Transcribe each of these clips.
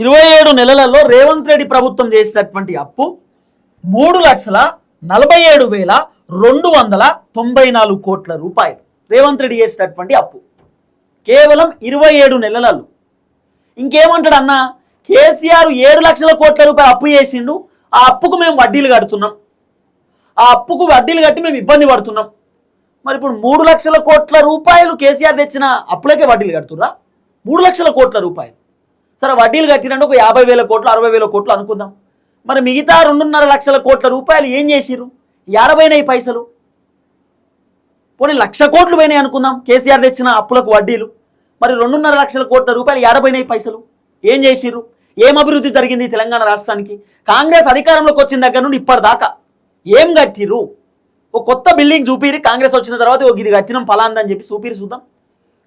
27 నెలలలో రేవంత్ రెడ్డి ప్రభుత్వం చేసినటువంటి అప్పు 3,47,294 కోట్ల రూపాయలు. రేవంత్ రెడ్డి చేసినటువంటి అప్పు కేవలం 27 నెలలలో. ఇంకేమంటాడు అన్న, కేసీఆర్ 7 లక్షల కోట్ల రూపాయలు అప్పు చేసిండు, ఆ అప్పుకు మేము వడ్డీలు కడుతున్నాం, ఆ అప్పుకు వడ్డీలు కట్టి మేము ఇబ్బంది పడుతున్నాం. మరి ఇప్పుడు 3 లక్షల కోట్ల రూపాయలు కేసీఆర్ తెచ్చిన అప్పులకే వడ్డీలు కడుతుర్రా? 3 లక్షల కోట్ల రూపాయలు సరే వడ్డీలు కట్టినంటే ఒక 50,000 కోట్లు 60,000 కోట్లు అనుకుందాం. మరి మిగతా 2.5 లక్షల కోట్ల రూపాయలు ఏం చేసిర్రు? 50 పైసలు పోనీ 1,00,000 కోట్లు పోయినాయి అనుకుందాం కేసీఆర్ తెచ్చిన అప్పులకు వడ్డీలు. మరి 2.5 లక్షల కోట్ల రూపాయలు 50 పైసలు ఏం చేసిర్రు? ఏం అభివృద్ధి జరిగింది తెలంగాణ రాష్ట్రానికి? కాంగ్రెస్ అధికారంలోకి వచ్చిన దగ్గర నుండి ఇప్పటిదాకా ఏం కట్టిర్రు? ఒక కొత్త బిల్డింగ్ చూపిరి, కాంగ్రెస్ వచ్చిన తర్వాత ఒక ఇది కట్టినం ఫలాందని చెప్పి చూపిరి చూద్దాం.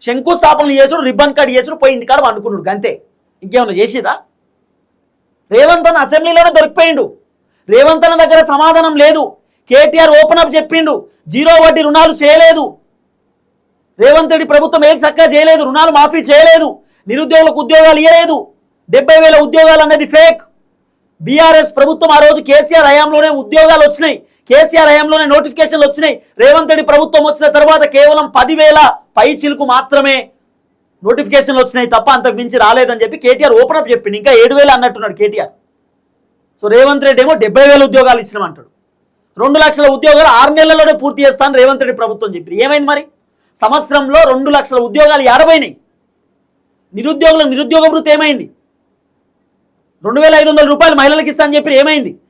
శంకుస్థాపనలు చేసుడు, రిబ్బన్ కట్ చేసుడు, పోయి ఇంటికాడ అనుకున్నాడు అంతే. ఇంకేమన్నా చేసిరా? రేవంత్ అన్న అసెంబ్లీలోనే దొరికిపోయిండు. రేవంత్ అన్న దగ్గర సమాధానం లేదు. కేటీఆర్ ఓపెన్ అప్ చెప్పిండు, 0 వడ్డీ రుణాలు చేయలేదు. రేవంత్ రెడ్డి ప్రభుత్వం ఏది చక్కగా చేయలేదు, రుణాలు మాఫీ చేయలేదు, నిరుద్యోగులకు ఉద్యోగాలు ఇవ్వలేదు, 70,000 ఉద్యోగాలు అనేది ఫేక్. బీఆర్ఎస్ ప్రభుత్వం ఆ రోజు కేసీఆర్ హయాంలోనే ఉద్యోగాలు వచ్చినాయి, కేసీఆర్ హయాంలోనే నోటిఫికేషన్లు వచ్చినాయి. రేవంత్ రెడ్డి ప్రభుత్వం వచ్చిన తర్వాత కేవలం 10,000 పై చిలుకు మాత్రమే నోటిఫికేషన్లు వచ్చినాయి తప్ప అంతకు మించి రాలేదని చెప్పి కేటీఆర్ ఓపెన్ అప్ చెప్పిండు. ఇంకా 7,000 అన్నట్టున్నాడు కేటీఆర్. సో రేవంత్ రెడ్డి ఏమో 70,000 ఉద్యోగాలు ఇచ్చినామంటాడు. 2 లక్షల ఉద్యోగాలు 6 నెలల్లోనే పూర్తి చేస్తాను రేవంత్ రెడ్డి ప్రభుత్వం చెప్పి. ఏమైంది మరి? సంవత్సరంలో 2 లక్షల ఉద్యోగాలు 50 నిరుద్యోగుల నిరుద్యోగ వృత్తి ఏమైంది? 2,500 రూపాయలు మహిళలకు ఇస్తా అని చెప్పి ఏమైంది?